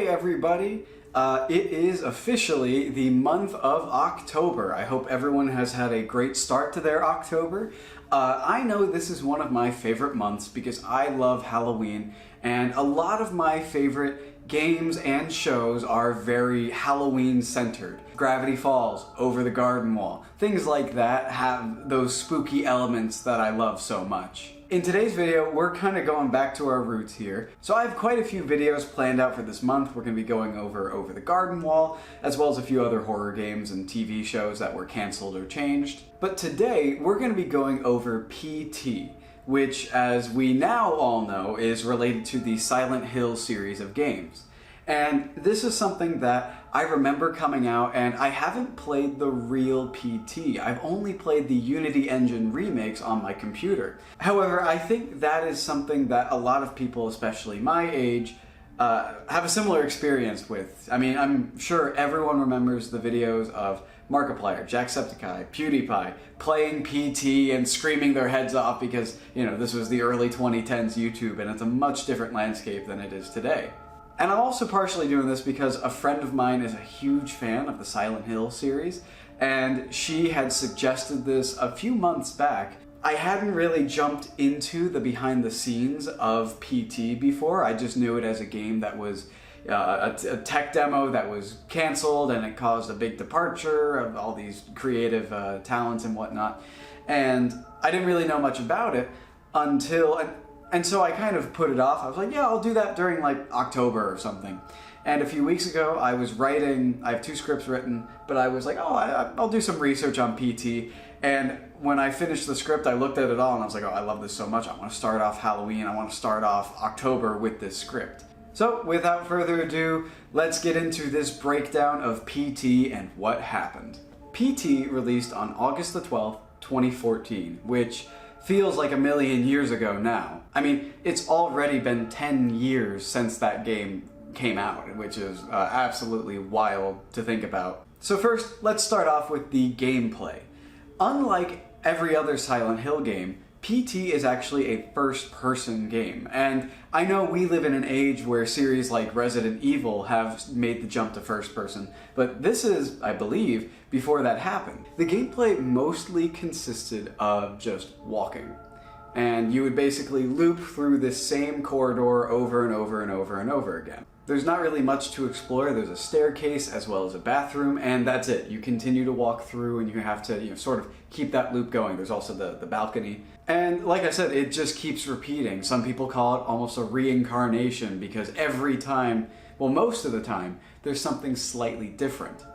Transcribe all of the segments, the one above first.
everybody. It is officially the month of October. I hope everyone has had a great start to their October. I know this is one of my favorite months because I love Halloween, and a lot of my favorite games and shows are very Halloween centered. Gravity Falls, Over the Garden Wall, things like that have those spooky elements that I love so much. In today's video, we're kind of going back to our roots here. So I have quite a few videos planned out for this month. We're going to be going over the Garden Wall, as well as a few other horror games and TV shows that were canceled or changed. But today, we're going to be going over PT, which, as we now all know, is related to the Silent Hill series of games. And this is something that I remember coming out, and I haven't played the real PT. I've only played the Unity Engine remakes on my computer. However, I think that is something that a lot of people, especially my age, have a similar experience with. I mean, I'm sure everyone remembers the videos of Markiplier, Jacksepticeye, PewDiePie playing PT and screaming their heads off because, you know, this was the early 2010s YouTube and it's a much different landscape than it is today. And I'm also partially doing this because a friend of mine is a huge fan of the Silent Hill series, and she had suggested this a few months back. I hadn't really jumped into the behind the scenes of PT before. I just knew it as a game that was a tech demo that was canceled, and it caused a big departure of all these creative talents and whatnot. And I didn't really know much about it until... And so I kind of put it off. I was like, yeah, I'll do that during like October or something. And a few weeks ago, I was writing, I have 2 scripts written, but I was like, oh, I'll do some research on PT. And when I finished the script, I looked at it all and I was like, oh, I love this so much. I want to start off Halloween. I want to start off October with this script. So without further ado, let's get into this breakdown of PT and what happened. PT released on August the 12th, 2014, which feels like a million years ago now. I mean, it's already been 10 years since that game came out, which is absolutely wild to think about. So first, let's start off with the gameplay. Unlike every other Silent Hill game, PT is actually a first-person game, and I know we live in an age where series like Resident Evil have made the jump to first-person, but this is, I believe, before that happened. The gameplay mostly consisted of just walking, and you would basically loop through this same corridor over and over and over and over again. There's not really much to explore. There's a staircase as well as a bathroom, and that's it. You continue to walk through and you have to, you know, sort of keep that loop going. There's also the balcony. And like I said, it just keeps repeating. Some people call it almost a reincarnation because every time, well, most of the time, there's something slightly different.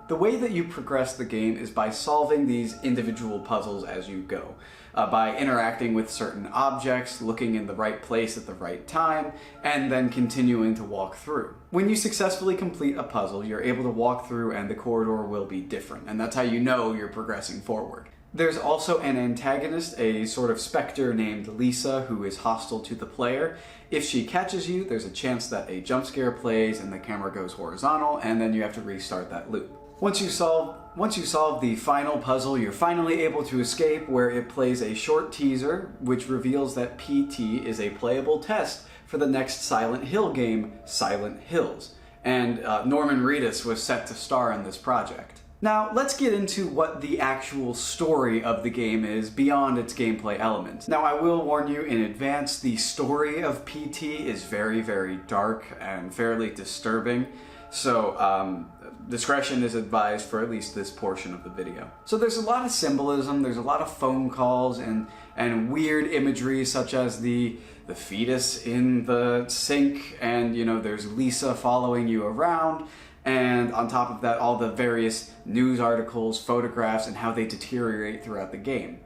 The way that you progress the game is by solving these individual puzzles as you go, by interacting with certain objects, looking in the right place at the right time, and then continuing to walk through. When you successfully complete a puzzle, you're able to walk through and the corridor will be different, and that's how you know you're progressing forward. There's also an antagonist, a sort of specter named Lisa, who is hostile to the player. If she catches you, there's a chance that a jump scare plays and the camera goes horizontal, and then you have to restart that loop. Once you solve the final puzzle, you're finally able to escape, where it plays a short teaser which reveals that PT is a playable test for the next Silent Hill game, Silent Hills. And Norman Reedus was set to star in this project. Now, let's get into what the actual story of the game is beyond its gameplay elements. Now, I will warn you in advance, the story of PT is very, very dark and fairly disturbing. So, discretion is advised for at least this portion of the video. So there's a lot of symbolism, there's a lot of phone calls and weird imagery such as the fetus in the sink, and you know, there's Lisa following you around, and on top of that all the various news articles, photographs, and how they deteriorate throughout the game.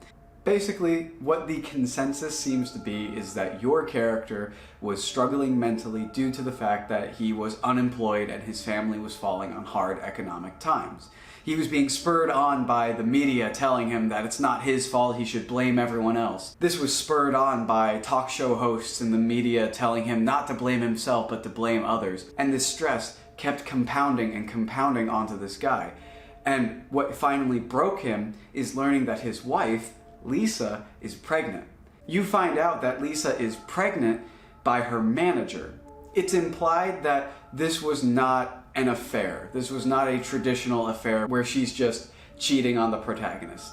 Basically, what the consensus seems to be is that your character was struggling mentally due to the fact that he was unemployed and his family was falling on hard economic times. He was being spurred on by the media telling him that it's not his fault, he should blame everyone else. This was spurred on by talk show hosts and the media telling him not to blame himself but to blame others. And this stress kept compounding and compounding onto this guy. And what finally broke him is learning that his wife, Lisa, is pregnant. You find out that Lisa is pregnant by her manager. it's implied that this was not an affair. This was not a traditional affair where she's just cheating on the protagonist.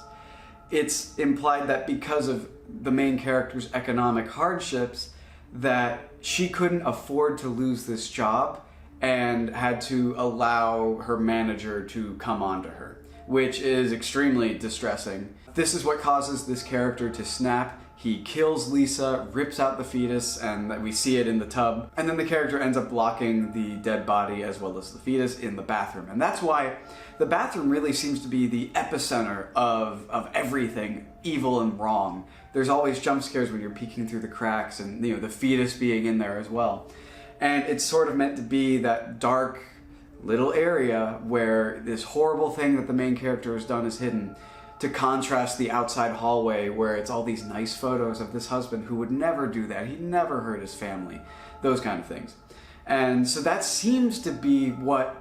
It's implied that because of the main character's economic hardships, that she couldn't afford to lose this job and had to allow her manager to come on to her, which is extremely distressing. This is what causes this character to snap. He kills Lisa, rips out the fetus, and we see it in the tub. And then the character ends up locking the dead body as well as the fetus in the bathroom. And that's why the bathroom really seems to be the epicenter of everything evil and wrong. There's always jump scares when you're peeking through the cracks, and the fetus being in there as well. And it's sort of meant to be that dark little area where this horrible thing that the main character has done is hidden, to contrast the outside hallway where it's all these nice photos of this husband who would never do that. He'd never hurt his family, those kind of things. And so that seems to be what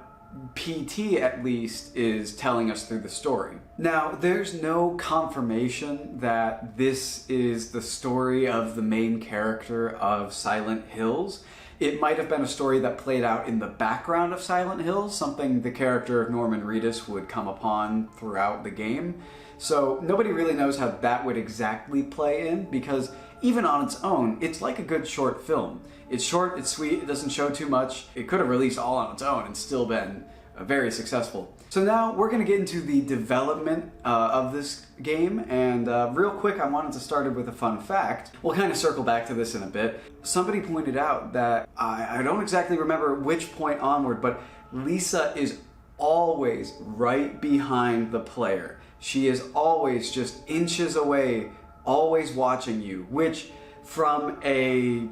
PT at least is telling us through the story. Now, there's no confirmation that this is the story of the main character of Silent Hills. It might have been a story that played out in the background of Silent Hills, something the character of Norman Reedus would come upon throughout the game. So nobody really knows how that would exactly play in, because even on its own, it's like a good short film. It's short, it's sweet, it doesn't show too much. It could have released all on its own and still been very successful. So now we're going to get into the development of this game, and real quick I wanted to start it with a fun fact. We'll kind of circle back to this in a bit. Somebody pointed out that, I don't exactly remember which point onward, but Lisa is always right behind the player. She is always just inches away, always watching you, which from a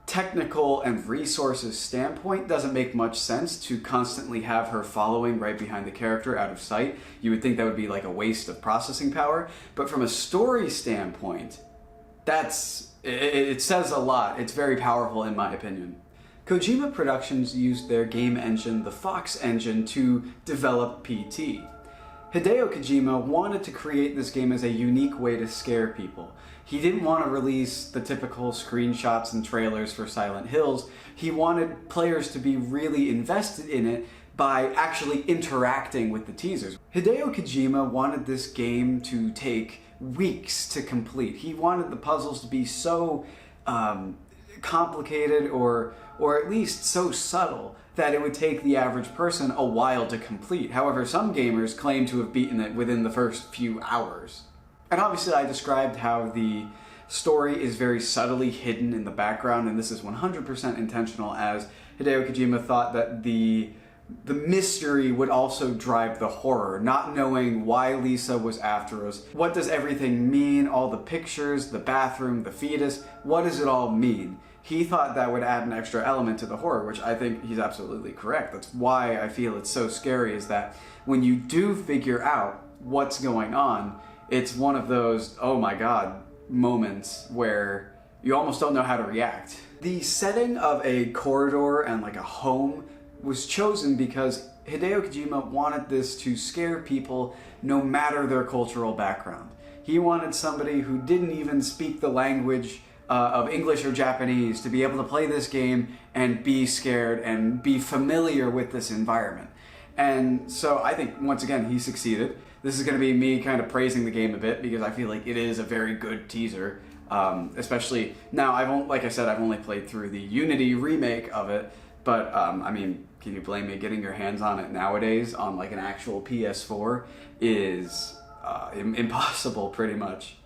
technical and resources standpoint doesn't make much sense to constantly have her following right behind the character out of sight. You would think that would be like a waste of processing power, but from a story standpoint, it says a lot. It's very powerful in my opinion. Kojima Productions used their game engine, the Fox engine, to develop PT. Hideo Kojima wanted to create this game as a unique way to scare people. He didn't want to release the typical screenshots and trailers for Silent Hills. He wanted players to be really invested in it by actually interacting with the teasers. Hideo Kojima wanted this game to take weeks to complete. He wanted the puzzles to be so complicated or at least so subtle that it would take the average person a while to complete. However, some gamers claim to have beaten it within the first few hours. And obviously I described how the story is very subtly hidden in the background, and this is 100% intentional, as Hideo Kojima thought that the mystery would also drive the horror, not knowing why Lisa was after us. What does everything mean? All the pictures, the bathroom, the fetus, what does it all mean? He thought that would add an extra element to the horror, which I think he's absolutely correct. That's why I feel it's so scary, is that when you do figure out what's going on, it's one of those, oh my god, moments where you almost don't know how to react. The setting of a corridor and like a home was chosen because Hideo Kojima wanted this to scare people no matter their cultural background. He wanted somebody who didn't even speak the language of English or Japanese to be able to play this game and be scared and be familiar with this environment. And so I think, once again, he succeeded. This is going to be me kind of praising the game a bit because I feel like it is a very good teaser. Especially now, like I said, I've only played through the Unity remake of it, but I mean, can you blame me? Getting your hands on it nowadays on like an actual PS4 is impossible pretty much.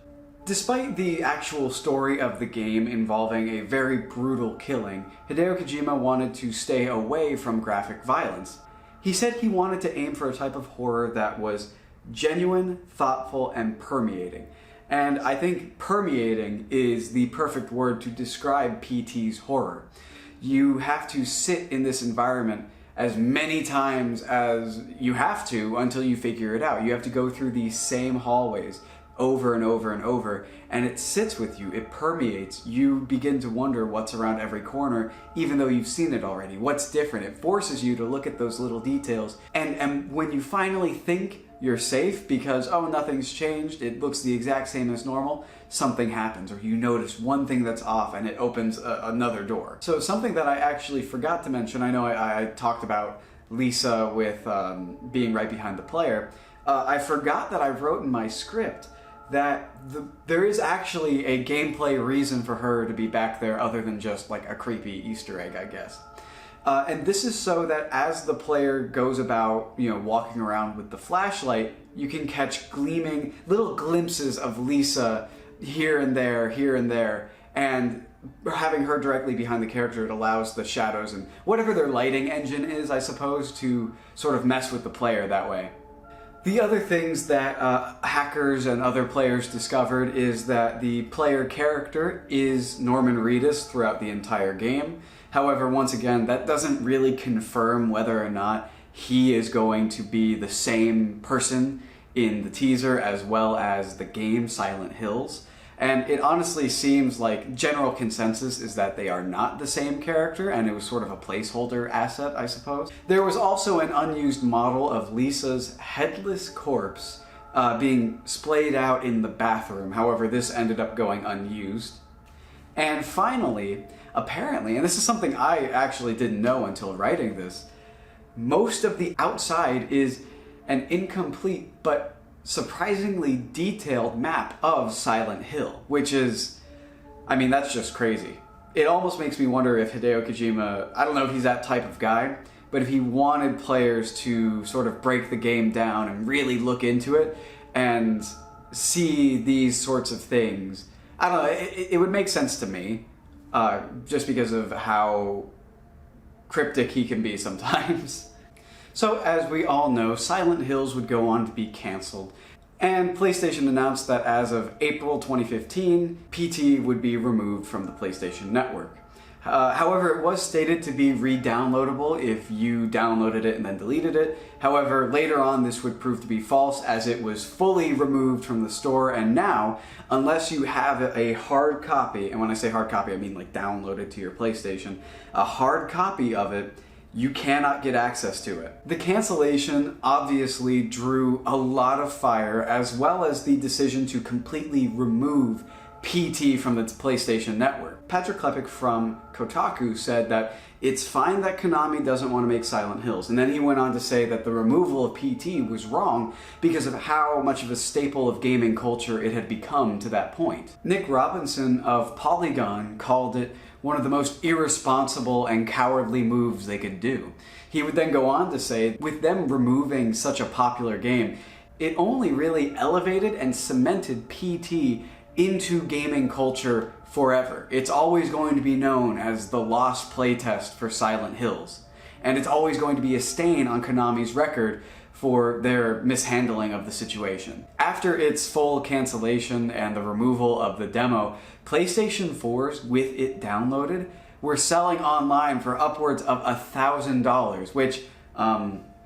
Despite the actual story of the game involving a very brutal killing, Hideo Kojima wanted to stay away from graphic violence. He said he wanted to aim for a type of horror that was genuine, thoughtful, and permeating. And I think permeating is the perfect word to describe PT's horror. You have to sit in this environment as many times as you have to until you figure it out. You have to go through these same hallways over and over and over, and it sits with you, it permeates. You begin to wonder what's around every corner, even though you've seen it already. What's different? It forces you to look at those little details, and when you finally think you're safe because, oh, nothing's changed, it looks the exact same as normal, something happens, or you notice one thing that's off and it opens another door. So something that I actually forgot to mention, I know I talked about Lisa with being right behind the player. I forgot that I wrote in my script that there is actually a gameplay reason for her to be back there other than just like a creepy Easter egg, I guess. And this is so that as the player goes about, walking around with the flashlight, you can catch gleaming little glimpses of Lisa here and there, and having her directly behind the character, it allows the shadows and whatever their lighting engine is, I suppose, to sort of mess with the player that way. The other things that hackers and other players discovered is that the player character is Norman Reedus throughout the entire game. However, once again, that doesn't really confirm whether or not he is going to be the same person in the teaser as well as the game Silent Hills. And it honestly seems like general consensus is that they are not the same character, and it was sort of a placeholder asset, I suppose. There was also an unused model of Lisa's headless corpse being splayed out in the bathroom. However, this ended up going unused. And finally, apparently, and this is something I actually didn't know until writing this, most of the outside is an incomplete but surprisingly detailed map of Silent Hill, which is, I mean, that's just crazy. It almost makes me wonder if Hideo Kojima, I don't know if he's that type of guy, but if he wanted players to sort of break the game down and really look into it and see these sorts of things. I don't know, it would make sense to me, just because of how cryptic he can be sometimes. So, as we all know, Silent Hills would go on to be cancelled, and PlayStation announced that as of April 2015, PT would be removed from the PlayStation Network. However, it was stated to be re-downloadable if you downloaded it and then deleted it. However, later on this would prove to be false as it was fully removed from the store, and now, unless you have a hard copy, and when I say hard copy I mean like downloaded to your PlayStation, a hard copy of it, you cannot get access to it. The cancellation obviously drew a lot of fire, as well as the decision to completely remove PT from the PlayStation Network. Patrick Klepek from Kotaku said that it's fine that Konami doesn't want to make Silent Hills, and then he went on to say that the removal of PT was wrong because of how much of a staple of gaming culture it had become to that point. Nick Robinson of Polygon called it one of the most irresponsible and cowardly moves they could do. He would then go on to say, with them removing such a popular game, it only really elevated and cemented PT into gaming culture forever. It's always going to be known as the lost playtest for Silent Hills, and it's always going to be a stain on Konami's record for their mishandling of the situation. After its full cancellation and the removal of the demo, PlayStation 4s, with it downloaded, were selling online for upwards of $1,000, which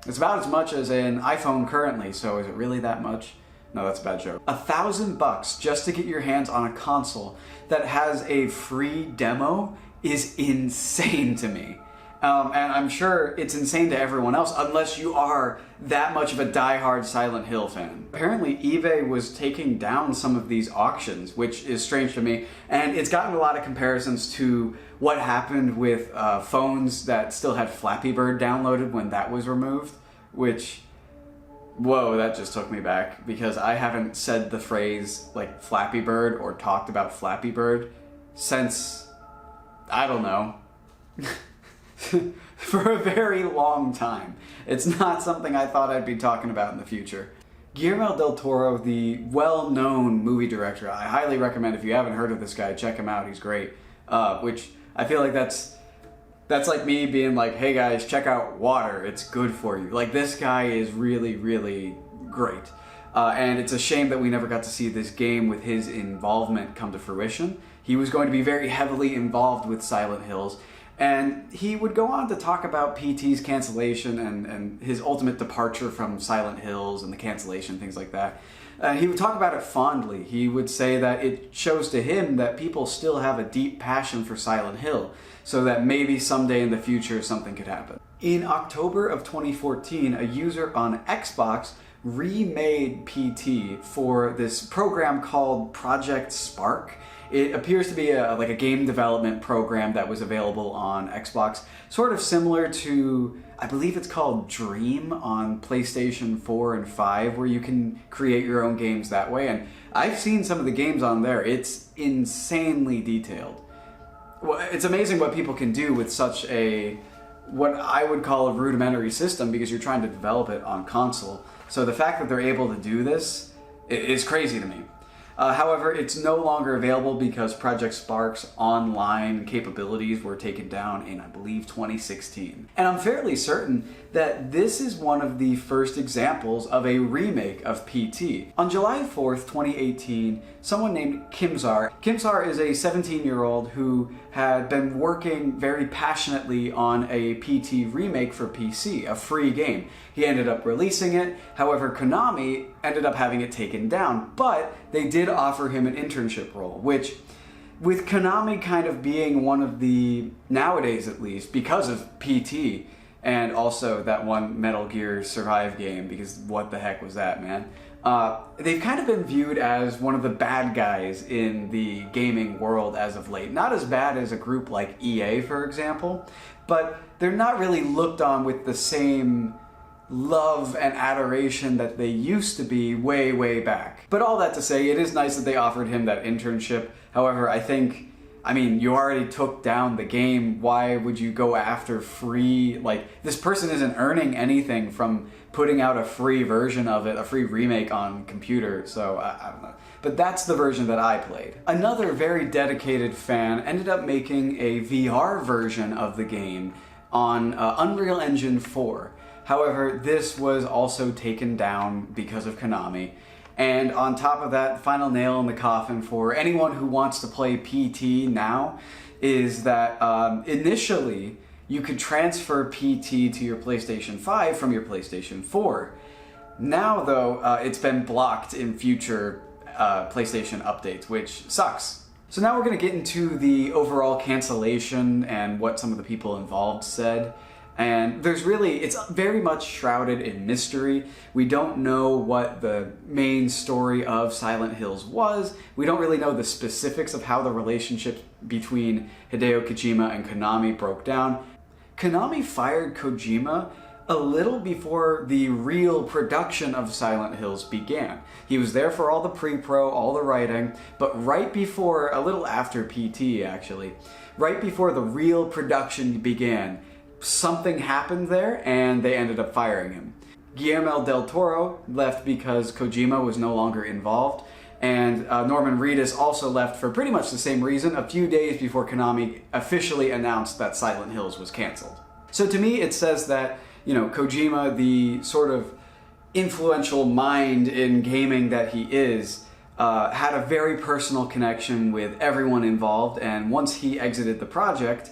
is about as much as an iPhone currently, so is it really that much? No, that's a bad joke. $1,000 just to get your hands on a console that has a free demo is insane to me. And I'm sure it's insane to everyone else, unless you are that much of a diehard Silent Hill fan. Apparently, eBay was taking down some of these auctions, which is strange to me, and it's gotten a lot of comparisons to what happened with phones that still had Flappy Bird downloaded when that was removed, which, whoa, that just took me back, because I haven't said the phrase, like, Flappy Bird or talked about Flappy Bird since, I don't know, for a very long time. It's not something I thought I'd be talking about in the future. Guillermo del Toro, the well-known movie director, I highly recommend, if you haven't heard of this guy, check him out, he's great. Which, I feel like that's like me being like, hey guys, check out Water, it's good for you. Like, this guy is really, really great. And it's a shame that we never got to see this game with his involvement come to fruition. He was going to be very heavily involved with Silent Hills, and he would go on to talk about PT's cancellation and his ultimate departure from Silent Hills and the cancellation, things like that. He would talk about it fondly. He would say that it shows to him that people still have a deep passion for Silent Hill, so that maybe someday in the future something could happen. In October of 2014, a user on Xbox remade PT for this program called Project Spark. It appears to be like a game development program that was available on Xbox, sort of similar to, I believe it's called Dream on PlayStation 4 and 5, where you can create your own games that way. And I've seen some of the games on there. It's insanely detailed. Well, it's amazing what people can do with such a, what I would call a rudimentary system, because you're trying to develop it on console. So the fact that they're able to do this is crazy to me. However, it's no longer available because Project Spark's online capabilities were taken down in, I believe, 2016. And I'm fairly certain that this is one of the first examples of a remake of PT. On July 4th, 2018, someone named Kimzar is a 17-year-old who had been working very passionately on a PT remake for PC, a free game. He ended up releasing it, however, Konami ended up having it taken down, but they did offer him an internship role, which, with Konami kind of being one of the, nowadays at least, because of PT, and also that one Metal Gear Survive game, because what the heck was that, man? They've kind of been viewed as one of the bad guys in the gaming world as of late. Not as bad as a group like EA, for example, but they're not really looked on with the same love and adoration that they used to be way, way back. But all that to say, it is nice that they offered him that internship. However, I mean, you already took down the game. Why would you go after free? Like, this person isn't earning anything from putting out a free version of it, a free remake on computer, so I don't know. But that's the version that I played. Another very dedicated fan ended up making a VR version of the game on Unreal Engine 4. However, this was also taken down because of Konami. And on top of that, final nail in the coffin for anyone who wants to play PT now is that initially you could transfer PT to your PlayStation 5 from your PlayStation 4. Now, though, it's been blocked in future PlayStation updates, which sucks. So now we're going to get into the overall cancellation and what some of the people involved said. And it's very much shrouded in mystery. We don't know what the main story of Silent Hills was. We don't really know the specifics of how the relationship between Hideo Kojima and Konami broke down. Konami fired Kojima a little before the real production of Silent Hills began. He was there for all the pre-pro, all the writing, but right before, a little after PT actually, right before the real production began, something happened there and they ended up firing him. Guillermo del Toro left because Kojima was no longer involved, and Norman Reedus also left for pretty much the same reason, a few days before Konami officially announced that Silent Hills was canceled. So to me it says that, you know, Kojima, the sort of influential mind in gaming that he is, had a very personal connection with everyone involved, and once he exited the project,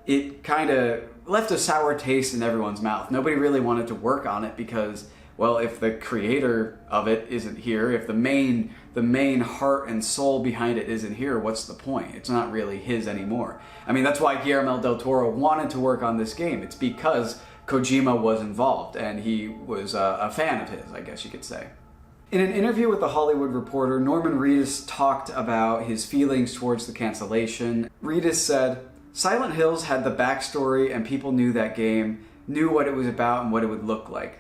it kind of left a sour taste in everyone's mouth. Nobody really wanted to work on it because, well, if the creator of it isn't here, if the main heart and soul behind it isn't here, what's the point? It's not really his anymore. I mean, that's why Guillermo del Toro wanted to work on this game. It's because Kojima was involved and he was a fan of his, I guess you could say. In an interview with The Hollywood Reporter, Norman Reedus talked about his feelings towards the cancellation. Reedus said, "Silent Hills had the backstory and people knew that game, knew what it was about and what it would look like.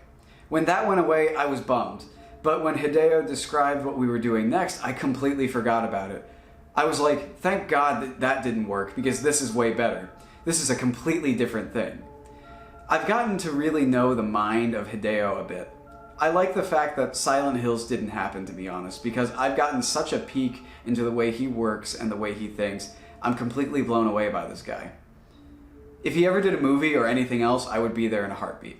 When that went away, I was bummed. But when Hideo described what we were doing next, I completely forgot about it. I was like, thank God that didn't work, because this is way better. This is a completely different thing." I've gotten to really know the mind of Hideo a bit. I like the fact that Silent Hills didn't happen, to be honest, because I've gotten such a peek into the way he works and the way he thinks. I'm completely blown away by this guy. If he ever did a movie or anything else, I would be there in a heartbeat.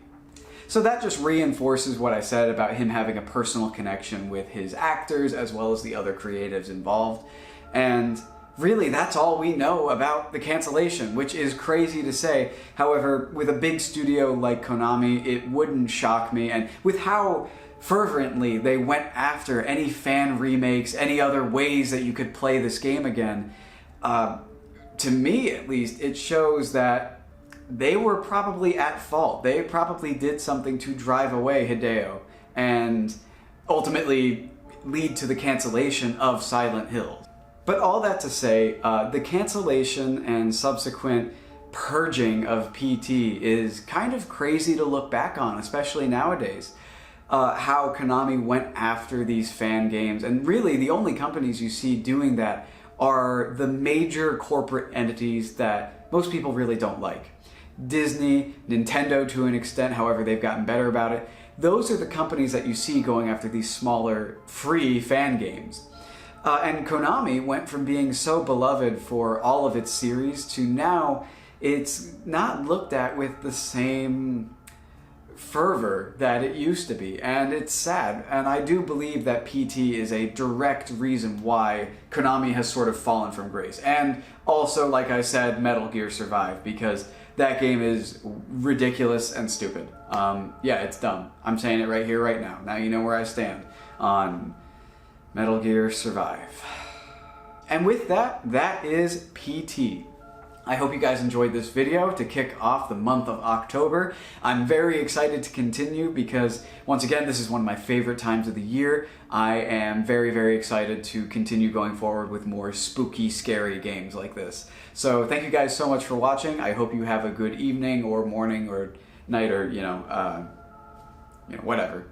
So that just reinforces what I said about him having a personal connection with his actors as well as the other creatives involved. And really, that's all we know about the cancellation, which is crazy to say. However, with a big studio like Konami, it wouldn't shock me. And with how fervently they went after any fan remakes, any other ways that you could play this game again, to me at least, it shows that they were probably at fault. They probably did something to drive away Hideo. and ultimately lead to the cancellation of Silent Hill. But all that to say, the cancellation and subsequent purging of PT is kind of crazy to look back on, especially nowadays. How Konami went after these fan games, and really the only companies you see doing that are the major corporate entities that most people really don't like. Disney, Nintendo to an extent, however they've gotten better about it. Those are the companies that you see going after these smaller, free fan games. And Konami went from being so beloved for all of its series to now it's not looked at with the same fervor that it used to be, and it's sad. And I do believe that PT is a direct reason why Konami has sort of fallen from grace. And also, like I said, Metal Gear Survive, because that game is ridiculous and stupid. Yeah, it's dumb. I'm saying it right here, right now. Now you know where I stand on Metal Gear Survive. And with that, that is PT. I hope you guys enjoyed this video to kick off the month of October. I'm very excited to continue because, once again, this is one of my favorite times of the year. I am very, very excited to continue going forward with more spooky, scary games like this. So thank you guys so much for watching. I hope you have a good evening or morning or night or, whatever.